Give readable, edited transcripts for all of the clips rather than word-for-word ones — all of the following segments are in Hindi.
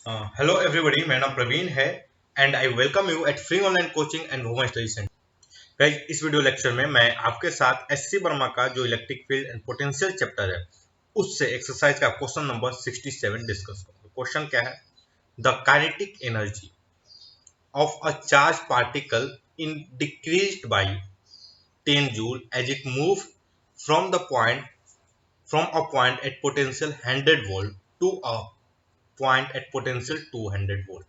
हेलो एवरीबॉडी, मेरा नाम प्रवीण है and I welcome you at free online coaching and women study centre. Guys, इस वीडियो लेक्चर में मैं आपके साथ एससी वर्मा का जो electric field and potential chapter है उससे एक्सरसाइज का क्वेश्चन नंबर 67 डिस्कस करूंगा। क्वेश्चन क्या है? The kinetic energy of a charge particle in decreased by 10 joule as it move from the point from a point at potential 100 volt to a point at potential 200 volt.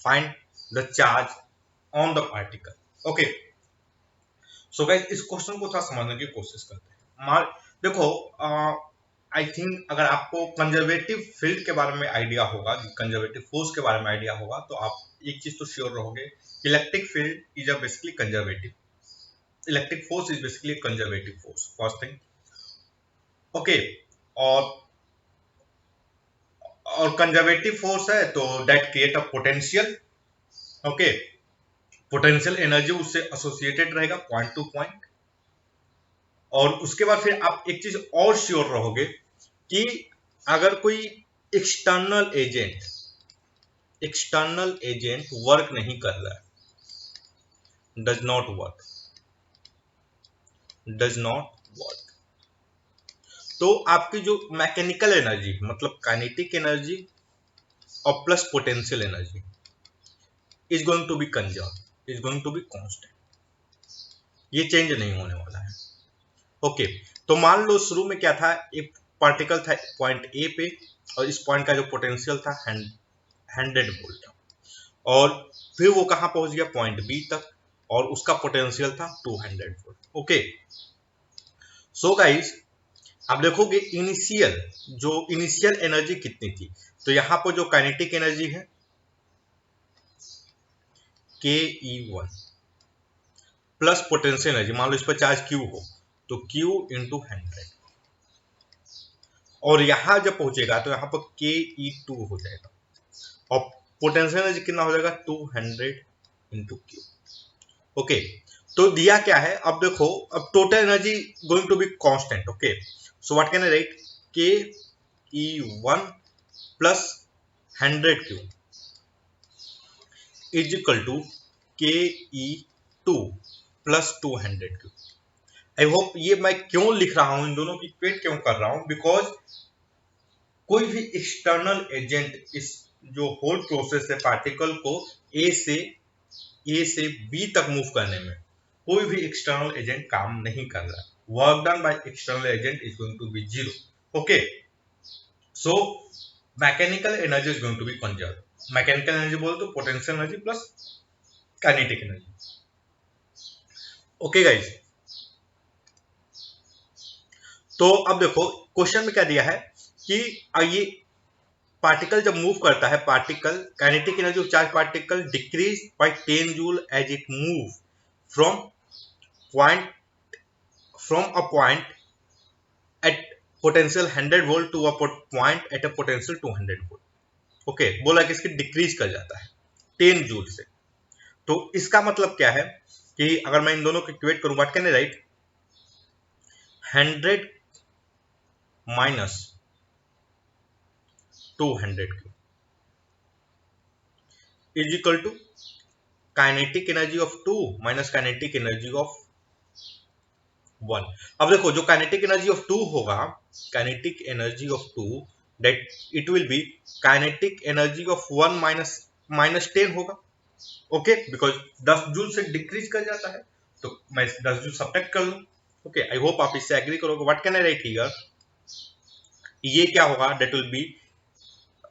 Find the charge on the particle. Okay. So guys, इस क्वेश्चन को थोड़ा समझने की कोशिश करते हैं। देखो, आई थिंक अगर आपको कंजर्वेटिव फील्ड के बारे में आइडिया होगा, कंजर्वेटिव फोर्स के बारे में आइडिया होगा, तो आप एक चीज तो श्योर रहोगे, electric field is a basically conservative, electric force is basically conservative force, first thing. Okay, और कंजर्वेटिव फोर्स है तो that create a potential. Okay, potential energy उससे एसोसिएटेड रहेगा पॉइंट टू पॉइंट। और उसके बाद फिर आप एक चीज और श्योर रहोगे कि अगर कोई एक्सटर्नल एजेंट वर्क नहीं कर रहा है, डज नॉट वर्क, तो आपकी जो मैकेनिकल एनर्जी मतलब काइनेटिक एनर्जी और plus potential energy is going to be conserve, is going to be constant, ये चेंज नहीं होने वाला है। ओके, तो मान लो शुरू में क्या था, एक पार्टिकल था पॉइंट ए पे और इस पॉइंट का जो पोटेंशियल था 100 वोल्ट, और फिर वो कहां पहुंच गया, पॉइंट बी तक, और उसका पोटेंशियल था 200 वोल्ट। ओके, सो गाइस, आप देखोगे इनिशियल एनर्जी कितनी थी, तो यहां पर जो काइनेटिक एनर्जी है ke1 प्लस पोटेंशियल एनर्जी, मान लो इस पर चार्ज क्यू हो तो क्यू इंटू 100, और यहां जब पहुंचेगा तो यहां पर ke2 हो जाएगा, और पोटेंशियल एनर्जी कितना हो जाएगा, 200 इंटू क्यू। ओके, तो दिया क्या है, अब देखो, अब total energy going to be constant. Okay, so what can I write, ke1 plus 100 Q is equal to ke2 plus 200 Q. I hope ये मैं क्यों लिख रहा हूं, इन दोनों की इक्वेट क्यों कर रहा हूं, बिकॉज कोई भी एक्सटर्नल एजेंट इस जो होल प्रोसेस है पार्टिकल को ए से बी तक मूव करने में, कोई भी एक्सटर्नल एजेंट काम नहीं कर रहा है। Work done by external agent is going to be zero. Okay, so mechanical energy is going to be conserve. Mechanical energy बोल तो potential energy plus kinetic energy. Okay guys, तो अब देखो क्वेश्चन में क्या दिया है कि ये पार्टिकल जब मूव करता है, particle kinetic energy of charge particle decrease by 10 joule as it move from point a point at potential 100 volt to a point at a potential 200 volt. Okay, बोला कि इसकी डिक्रीज कर जाता है 10 जूल से, तो इसका मतलब क्या है कि अगर मैं इन दोनों को इक्वेट करूं, what can I write, 100 minus 200 is equal to kinetic energy of 2 minus kinetic energy of 1। अब देखो, जो काइनेटिक एनर्जी ऑफ 2 होगा, kinetic energy of 2 that it will be kinetic energy of 1 minus 10 होगा। ओके, बिकॉज 10 जूल से डिक्रीज कर जाता है, तो मैं 10 जूल सब्ट्रैक्ट कर लूं। ओके, आई होप आप इससे एग्री करोगे। What can I write here, ये क्या होगा, that will be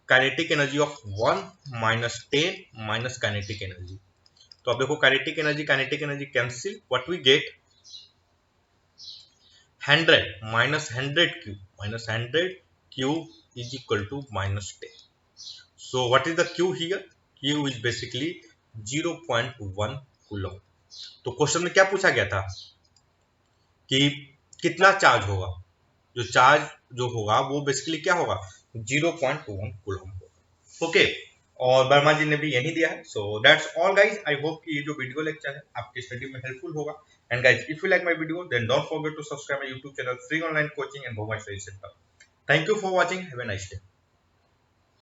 kinetic energy of 1 minus 10 minus kinetic energy. तो अब देखो, kinetic energy cancel, what we get, 100 minus 100 q is equal to minus 10. So what is the q here? q is basically 0.1 coulomb. तो क्वेश्चन में क्या पूछा गया था कि कितना चार्ज होगा, जो चार्ज जो होगा वो बेसिकली क्या होगा, 0.1 कूलम होगा। ओके, और वर्मा जी ने भी यही दिया है। So that's all guys, I hope कि ये जो वीडियो लेक्चर है आपकी स्टडी में हेल्पफुल होगा। And guys, if you like my video then don't forget to subscribe my YouTube channel free online coaching and homework study centre. Thank you for watching, have a nice day.